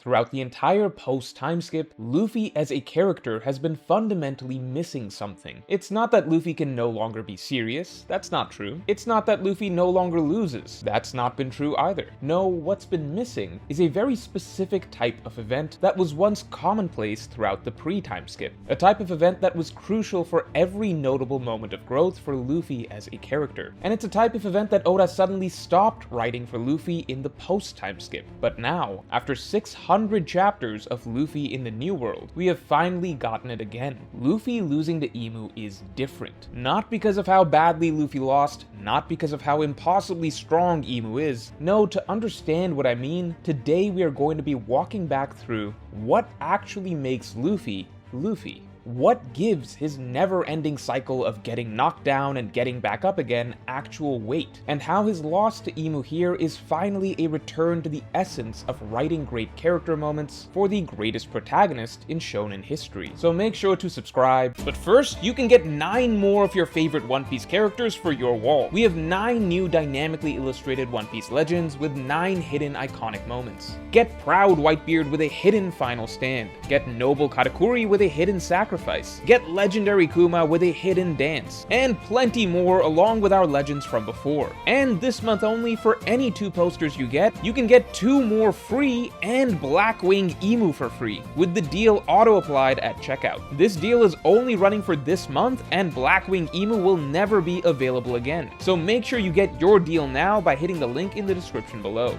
throughout the entire post-time skip, Luffy as a character has been fundamentally missing something. It's not that Luffy can no longer be serious, that's not true. It's not that Luffy no longer loses, that's not been true either. No, what's been missing is a very specific type of event that was once commonplace throughout the pre-time skip. A type of event that was crucial for every notable moment of growth for Luffy as a character. And it's a type of event that Oda suddenly stopped writing for Luffy in the post-time skip. But now, after 600 chapters of Luffy in the New World, we have finally gotten it again. Luffy losing to Imu is different. Not because of how badly Luffy lost, not because of how impossibly strong Imu is. No, to understand what I mean, today we are going to be walking back through what actually makes Luffy, Luffy. What gives his never-ending cycle of getting knocked down and getting back up again actual weight, and how his loss to Imu here is finally a return to the essence of writing great character moments for the greatest protagonist in shonen history. So make sure to subscribe, but first you can get 9 more of your favorite One Piece characters for your wall. We have 9 new dynamically illustrated One Piece legends with 9 hidden iconic moments. Get Proud Whitebeard with a hidden final stand. Get Noble Katakuri with a hidden sacrifice. Get Legendary Kuma with a hidden dance, and plenty more along with our legends from before. And this month only, for any 2 posters you can get 2 more free and Blackwing Emu for free, with the deal auto-applied at checkout. This deal is only running for this month, and Blackwing Emu will never be available again. So make sure you get your deal now by hitting the link in the description below.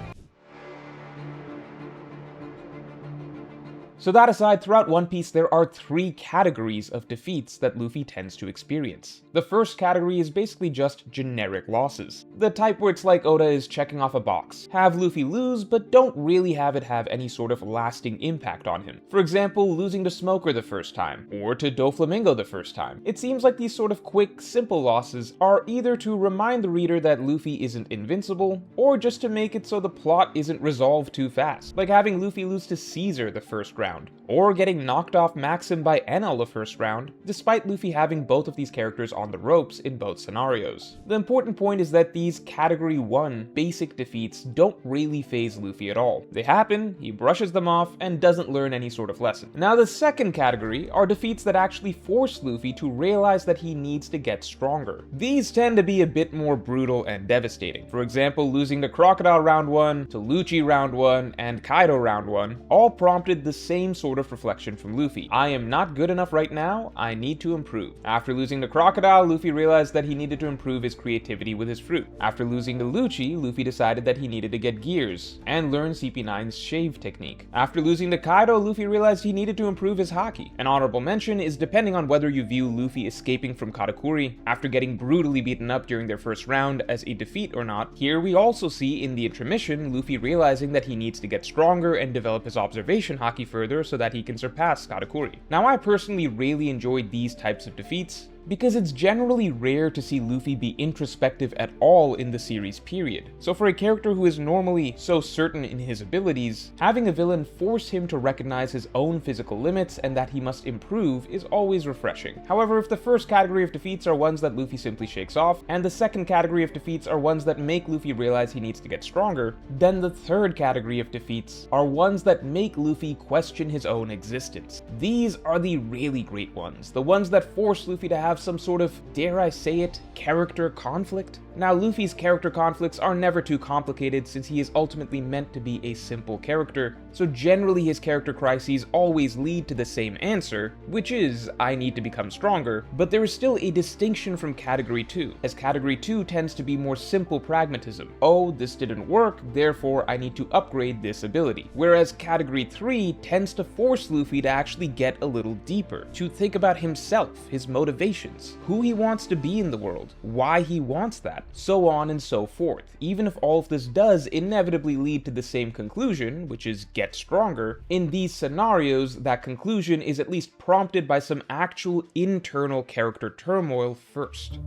So that aside, throughout One Piece there are 3 categories of defeats that Luffy tends to experience. The first category is basically just generic losses. The type where it's like Oda is checking off a box. Have Luffy lose, but don't really have it have any sort of lasting impact on him. For example, losing to Smoker the first time, or to Doflamingo the first time. It seems like these sort of quick, simple losses are either to remind the reader that Luffy isn't invincible, or just to make it so the plot isn't resolved too fast. Like having Luffy lose to Caesar the first round, or getting knocked off Maxim by Enel the first round, despite Luffy having both of these characters on the ropes in both scenarios. The important point is that these Category 1 basic defeats don't really faze Luffy at all. They happen, he brushes them off, and doesn't learn any sort of lesson. Now the second category are defeats that actually force Luffy to realize that he needs to get stronger. These tend to be a bit more brutal and devastating. For example, losing to Crocodile round 1, to Lucci round 1, and Kaido round 1, all prompted the same sort of reflection from Luffy. I am not good enough right now, I need to improve. After losing to Crocodile, Luffy realized that he needed to improve his creativity with his fruit. After losing to Lucci, Luffy decided that he needed to get gears, and learn CP9's shave technique. After losing to Kaido, Luffy realized he needed to improve his haki. An honorable mention is depending on whether you view Luffy escaping from Katakuri after getting brutally beaten up during their first round as a defeat or not. Here we also see in the intermission Luffy realizing that he needs to get stronger and develop his observation haki further so that he can surpass Katakuri. Now I personally really enjoyed these types of defeats, because it's generally rare to see Luffy be introspective at all in the series period. So for a character who is normally so certain in his abilities, having a villain force him to recognize his own physical limits and that he must improve is always refreshing. However, if the first category of defeats are ones that Luffy simply shakes off, and the second category of defeats are ones that make Luffy realize he needs to get stronger, then the third category of defeats are ones that make Luffy question his own existence. These are the really great ones, the ones that force Luffy to have some sort of, dare I say it, character conflict? Now, Luffy's character conflicts are never too complicated since he is ultimately meant to be a simple character, so generally his character crises always lead to the same answer, which is, I need to become stronger, but there is still a distinction from Category 2, as Category 2 tends to be more simple pragmatism. Oh, this didn't work, therefore I need to upgrade this ability. Whereas Category 3 tends to force Luffy to actually get a little deeper, to think about himself, his motivations, who he wants to be in the world, why he wants that, so on and so forth, even if all of this does inevitably lead to the same conclusion, which is get stronger. In these scenarios, that conclusion is at least prompted by some actual internal character turmoil first.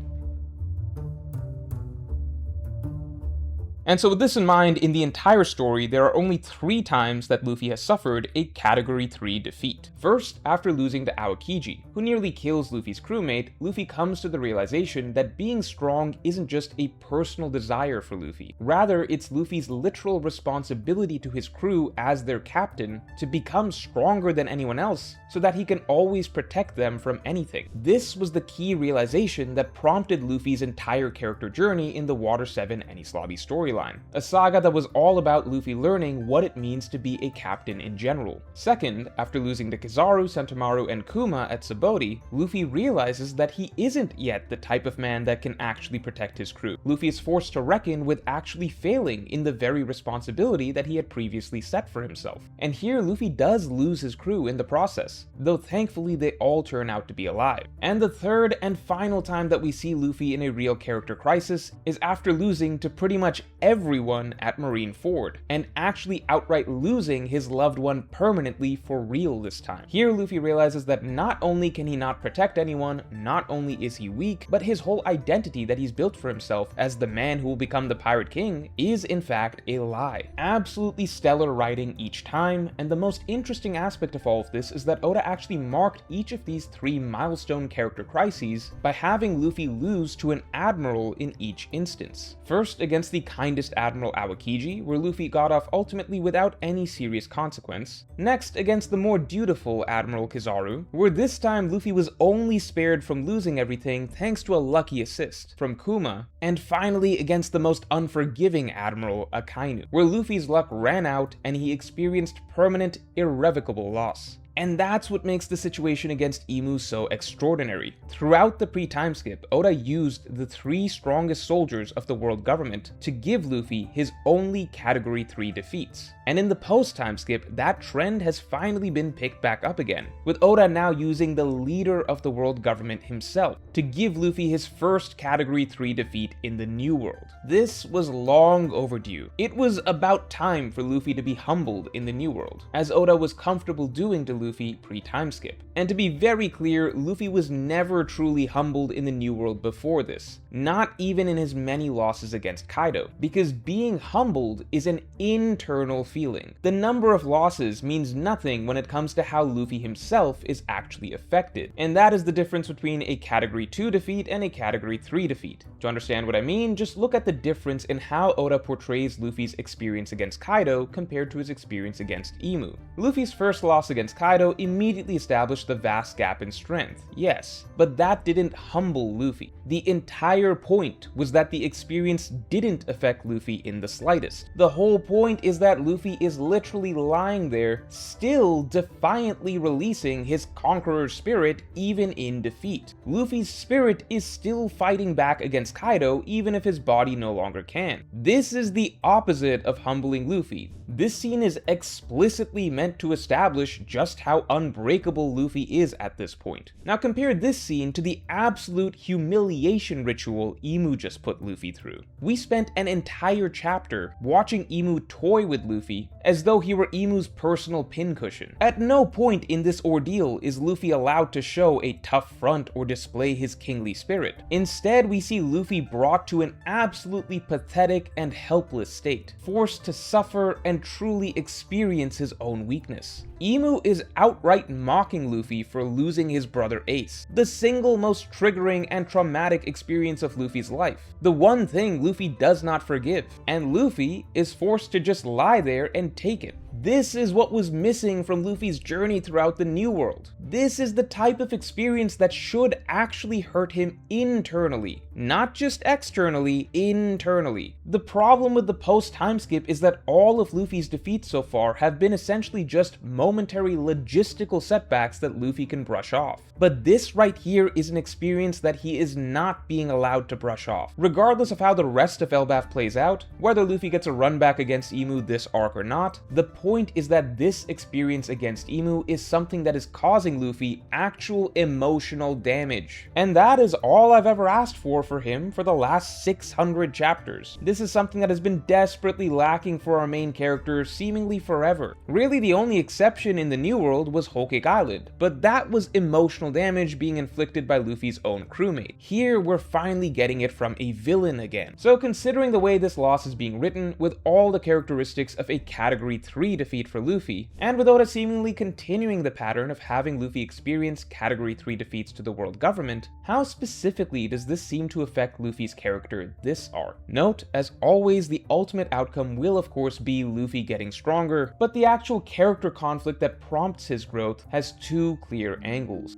And so with this in mind, in the entire story, there are only 3 times that Luffy has suffered a Category 3 defeat. First, after losing to Aokiji, who nearly kills Luffy's crewmate, Luffy comes to the realization that being strong isn't just a personal desire for Luffy. Rather, it's Luffy's literal responsibility to his crew as their captain to become stronger than anyone else so that he can always protect them from anything. This was the key realization that prompted Luffy's entire character journey in the Water 7 Enies Lobby storyline, a saga that was all about Luffy learning what it means to be a captain in general. Second, after losing to Kizaru, Sentomaru, and Kuma at Sabaody, Luffy realizes that he isn't yet the type of man that can actually protect his crew. Luffy is forced to reckon with actually failing in the very responsibility that he had previously set for himself. And here Luffy does lose his crew in the process, though thankfully they all turn out to be alive. And the third and final time that we see Luffy in a real character crisis is after losing to pretty much everyone at Marineford, and actually outright losing his loved one permanently for real this time. Here Luffy realizes that not only can he not protect anyone, not only is he weak, but his whole identity that he's built for himself as the man who will become the Pirate King is in fact a lie. Absolutely stellar writing each time, and the most interesting aspect of all of this is that Oda actually marked each of these 3 milestone character crises by having Luffy lose to an admiral in each instance. First, against the kindest Admiral Aokiji, where Luffy got off ultimately without any serious consequence. Next, against the more dutiful Admiral Kizaru, where this time Luffy was only spared from losing everything thanks to a lucky assist from Kuma. And finally, against the most unforgiving Admiral, Akainu, where Luffy's luck ran out and he experienced permanent, irrevocable loss. And that's what makes the situation against Imu so extraordinary. Throughout the pre-timeskip, Oda used the 3 strongest soldiers of the world government to give Luffy his only Category 3 defeats. And in the post-timeskip, that trend has finally been picked back up again, with Oda now using the leader of the world government himself to give Luffy his first Category 3 defeat in the New World. This was long overdue. It was about time for Luffy to be humbled in the New World, as Oda was comfortable doing to Luffy pre-timeskip. And to be very clear, Luffy was never truly humbled in the New World before this, not even in his many losses against Kaido, because being humbled is an internal feeling. The number of losses means nothing when it comes to how Luffy himself is actually affected, and that is the difference between a Category 2 defeat and a Category 3 defeat. To understand what I mean, just look at the difference in how Oda portrays Luffy's experience against Kaido compared to his experience against Imu. Luffy's first loss against Kaido immediately established the vast gap in strength, yes, but that didn't humble Luffy. The entire point was that the experience didn't affect Luffy in the slightest. The whole point is that Luffy is literally lying there, still defiantly releasing his conqueror's spirit even in defeat. Luffy's spirit is still fighting back against Kaido even if his body no longer can. This is the opposite of humbling Luffy. This scene is explicitly meant to establish just how unbreakable Luffy is at this point. Now compare this scene to the absolute humiliation ritual Imu just put Luffy through. We spent an entire chapter watching Imu toy with Luffy as though he were Imu's personal pincushion. At no point in this ordeal is Luffy allowed to show a tough front or display his kingly spirit. Instead, we see Luffy brought to an absolutely pathetic and helpless state, forced to suffer and truly experience his own weakness. Imu is outright mocking Luffy for losing his brother Ace, the single most triggering and traumatic experience of Luffy's life, the one thing Luffy does not forgive, and Luffy is forced to just lie there and take it. This is what was missing from Luffy's journey throughout the New World. This is the type of experience that should actually hurt him internally, not just externally, internally. The problem with the post-timeskip is that all of Luffy's defeats so far have been essentially just momentary logistical setbacks that Luffy can brush off. But this right here is an experience that he is not being allowed to brush off. Regardless of how the rest of Elbaf plays out, whether Luffy gets a run back against Imu this arc or not, the point is that this experience against Imu is something that is causing Luffy actual emotional damage. And that is all I've ever asked for him for the last 600 chapters. This is something that has been desperately lacking for our main character seemingly forever. Really, the only exception in the New World was Whole Cake Island, but that was emotional damage being inflicted by Luffy's own crewmate. Here, we're finally getting it from a villain again. So considering the way this loss is being written, with all the characteristics of a Category 3 defeat for Luffy, and with Oda seemingly continuing the pattern of having Luffy experience Category 3 defeats to the world government, how specifically does this seem to affect Luffy's character this arc? Note, as always, the ultimate outcome will of course be Luffy getting stronger, but the actual character conflict that prompts his growth has two clear angles.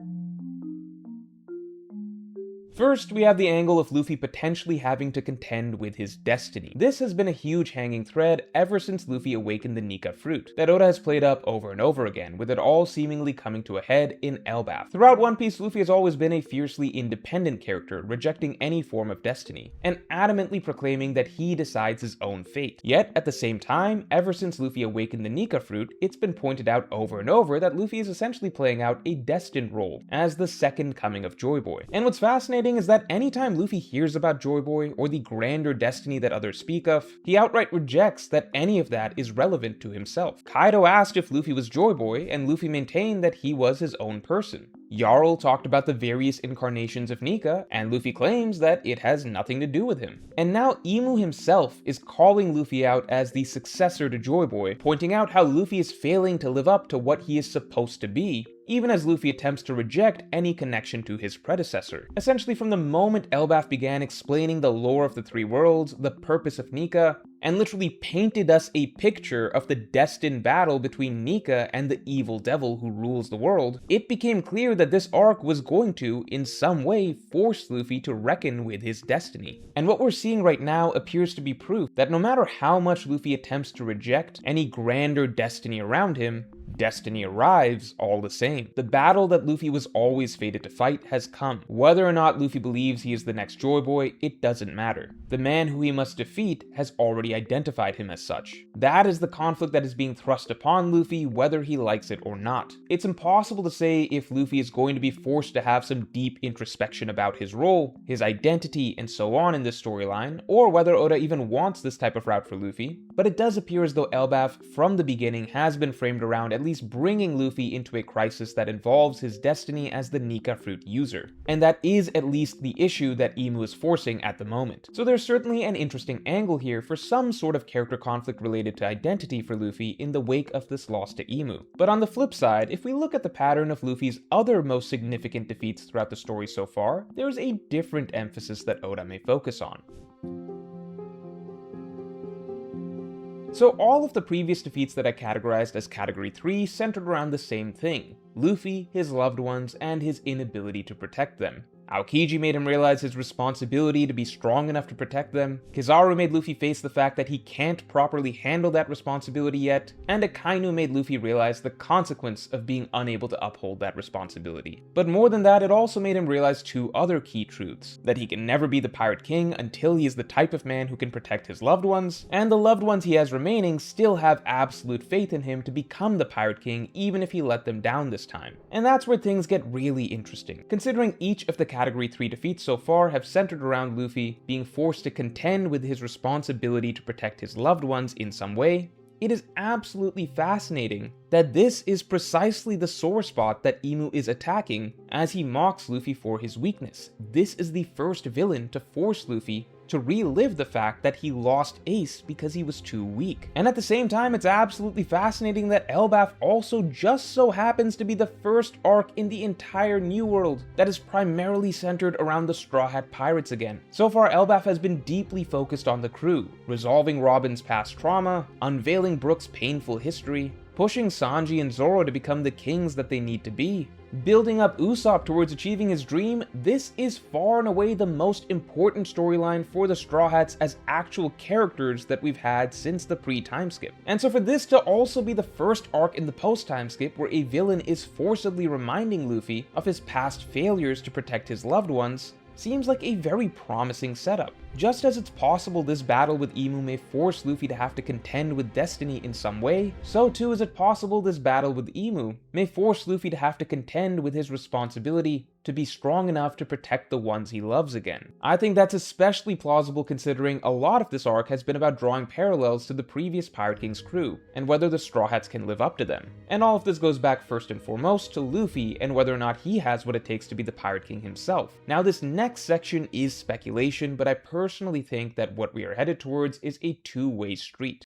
First, we have the angle of Luffy potentially having to contend with his destiny. This has been a huge hanging thread ever since Luffy awakened the Nika fruit, that Oda has played up over and over again, with it all seemingly coming to a head in Elbaf. Throughout One Piece, Luffy has always been a fiercely independent character, rejecting any form of destiny, and adamantly proclaiming that he decides his own fate. Yet, at the same time, ever since Luffy awakened the Nika fruit, it's been pointed out over and over that Luffy is essentially playing out a destined role as the second coming of Joy Boy. And what's fascinating is that anytime Luffy hears about Joy Boy or the grander destiny that others speak of, he outright rejects that any of that is relevant to himself. Kaido asked if Luffy was Joy Boy, and Luffy maintained that he was his own person. Jarl talked about the various incarnations of Nika, and Luffy claims that it has nothing to do with him. And now Imu himself is calling Luffy out as the successor to Joy Boy, pointing out how Luffy is failing to live up to what he is supposed to be, even as Luffy attempts to reject any connection to his predecessor. Essentially, from the moment Elbaf began explaining the lore of the three worlds, the purpose of Nika, and literally painted us a picture of the destined battle between Nika and the evil devil who rules the world, it became clear that this arc was going to, in some way, force Luffy to reckon with his destiny. And what we're seeing right now appears to be proof that no matter how much Luffy attempts to reject any grander destiny around him, destiny arrives all the same. The battle that Luffy was always fated to fight has come. Whether or not Luffy believes he is the next Joy Boy, it doesn't matter. The man who he must defeat has already identified him as such. That is the conflict that is being thrust upon Luffy, whether he likes it or not. It's impossible to say if Luffy is going to be forced to have some deep introspection about his role, his identity, and so on in this storyline, or whether Oda even wants this type of route for Luffy, but it does appear as though Elbaf, from the beginning, has been framed around at least bringing Luffy into a crisis that involves his destiny as the Nika fruit user. And that is at least the issue that Imu is forcing at the moment. So there's certainly an interesting angle here for some sort of character conflict related to identity for Luffy in the wake of this loss to Imu. But on the flip side, if we look at the pattern of Luffy's other most significant defeats throughout the story so far, there's a different emphasis that Oda may focus on. So all of the previous defeats that I categorized as Category 3 centered around the same thing: Luffy, his loved ones, and his inability to protect them. Aokiji made him realize his responsibility to be strong enough to protect them, Kizaru made Luffy face the fact that he can't properly handle that responsibility yet, and Akainu made Luffy realize the consequence of being unable to uphold that responsibility. But more than that, it also made him realize two other key truths: that he can never be the Pirate King until he is the type of man who can protect his loved ones, and the loved ones he has remaining still have absolute faith in him to become the Pirate King even if he let them down this time. And that's where things get really interesting, considering each of the Category 3 defeats so far have centered around Luffy being forced to contend with his responsibility to protect his loved ones in some way. It is absolutely fascinating that this is precisely the sore spot that Imu is attacking as he mocks Luffy for his weakness. This is the first villain to force Luffy to relive the fact that he lost Ace because he was too weak. And at the same time, it's absolutely fascinating that Elbaf also just so happens to be the first arc in the entire New World that is primarily centered around the Straw Hat Pirates again. So far, Elbaf has been deeply focused on the crew, resolving Robin's past trauma, unveiling Brook's painful history, pushing Sanji and Zoro to become the kings that they need to be, building up Usopp towards achieving his dream. This is far and away the most important storyline for the Straw Hats as actual characters that we've had since the pre-timeskip. And so for this to also be the first arc in the post-timeskip where a villain is forcibly reminding Luffy of his past failures to protect his loved ones, seems like a very promising setup. Just as it's possible this battle with Imu may force Luffy to have to contend with Destiny in some way, so too is it possible this battle with Imu may force Luffy to have to contend with his responsibility to be strong enough to protect the ones he loves again. I think that's especially plausible considering a lot of this arc has been about drawing parallels to the previous Pirate King's crew, and whether the Straw Hats can live up to them. And all of this goes back first and foremost to Luffy and whether or not he has what it takes to be the Pirate King himself. Now this next section is speculation, but I personally think that what we are headed towards is a two-way street.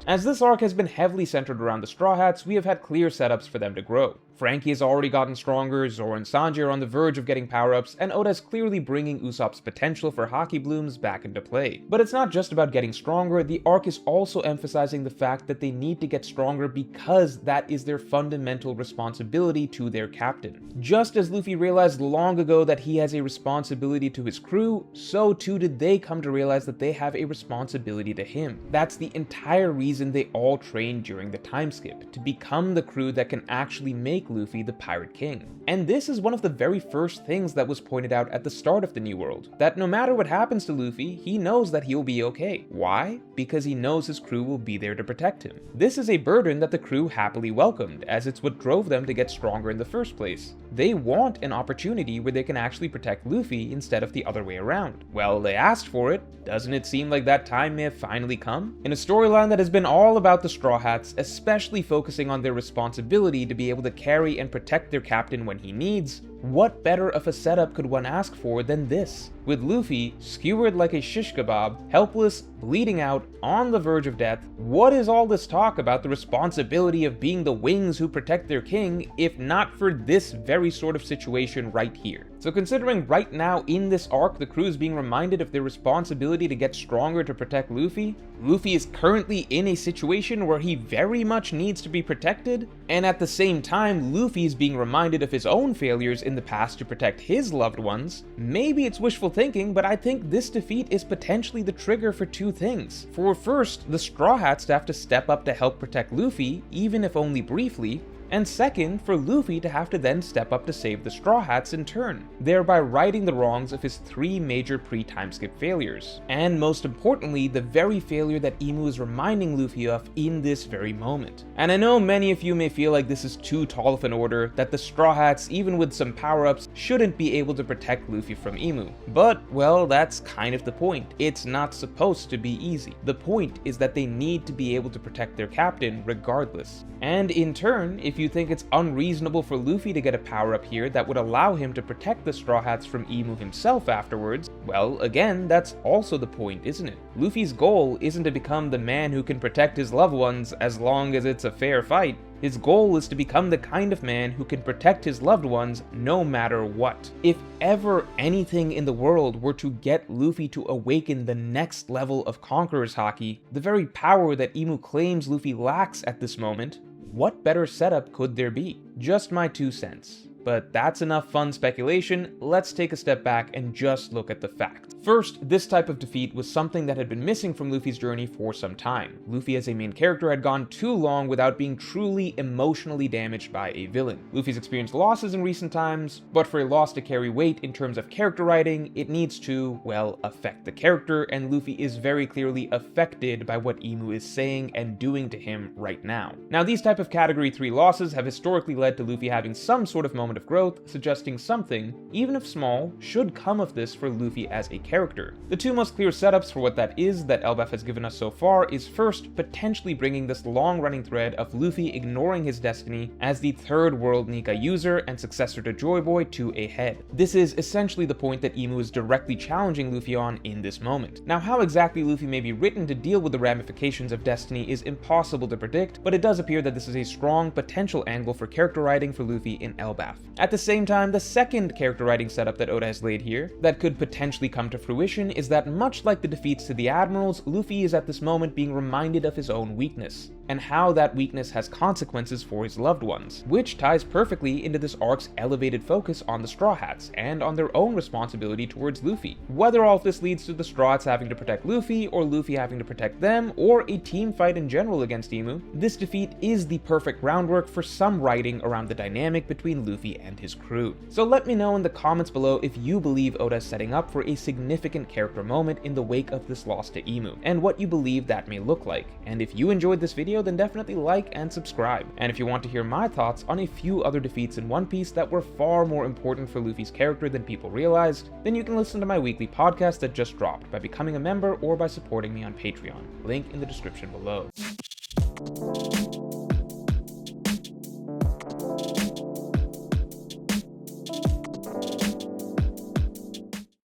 As this arc has been heavily centered around the Straw Hats, we have had clear setups for them to grow. Frankie has already gotten stronger, Zoro and Sanji are on the verge of getting power-ups, and Oda is clearly bringing Usopp's potential for Haki Blooms back into play. But it's not just about getting stronger, the arc is also emphasizing the fact that they need to get stronger because that is their fundamental responsibility to their captain. Just as Luffy realized long ago that he has a responsibility to his crew, so too did they come to realize that they have a responsibility to him. That's the entire reason they all trained during the time skip, to become the crew that can actually make Luffy the Pirate King. And this is one of the very first things that was pointed out at the start of the New World, that no matter what happens to Luffy, he knows that he'll be okay. Why? Because he knows his crew will be there to protect him. This is a burden that the crew happily welcomed, as it's what drove them to get stronger in the first place. They want an opportunity where they can actually protect Luffy instead of the other way around. Well, they asked for it. Doesn't it seem like that time may have finally come? In a storyline that has been all about the Straw Hats, especially focusing on their responsibility to be able to carry and protect their captain when he needs, what better of a setup could one ask for than this? With Luffy, skewered like a shish kebab, helpless, bleeding out, on the verge of death, what is all this talk about the responsibility of being the wings who protect their king, if not for this very sort of situation right here? So considering right now in this arc the crew is being reminded of their responsibility to get stronger to protect Luffy, Luffy is currently in a situation where he very much needs to be protected, and at the same time Luffy is being reminded of his own failures in the past to protect his loved ones. Maybe it's wishful thinking, but I think this defeat is potentially the trigger for two things. For first, the Straw Hats have to step up to help protect Luffy, even if only briefly, and second, for Luffy to have to then step up to save the Straw Hats in turn, thereby righting the wrongs of his three major pre-timeskip failures. And most importantly, the very failure that Imu is reminding Luffy of in this very moment. And I know many of you may feel like this is too tall of an order, that the Straw Hats, even with some power-ups, shouldn't be able to protect Luffy from Imu. But, well, that's kind of the point. It's not supposed to be easy. The point is that they need to be able to protect their captain regardless. And in turn, if you think it's unreasonable for Luffy to get a power-up here that would allow him to protect the Straw Hats from Imu himself afterwards, well, again, that's also the point, isn't it? Luffy's goal isn't to become the man who can protect his loved ones as long as it's a fair fight. His goal is to become the kind of man who can protect his loved ones no matter what. If ever anything in the world were to get Luffy to awaken the next level of Conqueror's Haki, the very power that Imu claims Luffy lacks at this moment, what better setup could there be? Just my 2 cents. But that's enough fun speculation, let's take a step back and just look at the facts. First, this type of defeat was something that had been missing from Luffy's journey for some time. Luffy as a main character had gone too long without being truly emotionally damaged by a villain. Luffy's experienced losses in recent times, but for a loss to carry weight in terms of character writing, it needs to, well, affect the character, and Luffy is very clearly affected by what Imu is saying and doing to him right now. Now, these type of Category 3 losses have historically led to Luffy having some sort of moment of growth, suggesting something, even if small, should come of this for Luffy as a character. The two most clear setups for what that is that Elbaf has given us so far is first, potentially bringing this long-running thread of Luffy ignoring his destiny as the third world Nika user and successor to Joy Boy to a head. This is essentially the point that Imu is directly challenging Luffy on in this moment. Now, how exactly Luffy may be written to deal with the ramifications of destiny is impossible to predict, but it does appear that this is a strong potential angle for character writing for Luffy in Elbaf. At the same time, the second character writing setup that Oda has laid here that could potentially come to fruition is that much like the defeats to the Admirals, Luffy is at this moment being reminded of his own weakness, and how that weakness has consequences for his loved ones, which ties perfectly into this arc's elevated focus on the Straw Hats, and on their own responsibility towards Luffy. Whether all of this leads to the Straw Hats having to protect Luffy, or Luffy having to protect them, or a team fight in general against Imu, this defeat is the perfect groundwork for some writing around the dynamic between Luffy Luffy and his crew. So let me know in the comments below if you believe Oda is setting up for a significant character moment in the wake of this loss to Imu, and what you believe that may look like. And if you enjoyed this video, then definitely like and subscribe. And if you want to hear my thoughts on a few other defeats in One Piece that were far more important for Luffy's character than people realized, then you can listen to my weekly podcast that just dropped by becoming a member or by supporting me on Patreon. Link in the description below.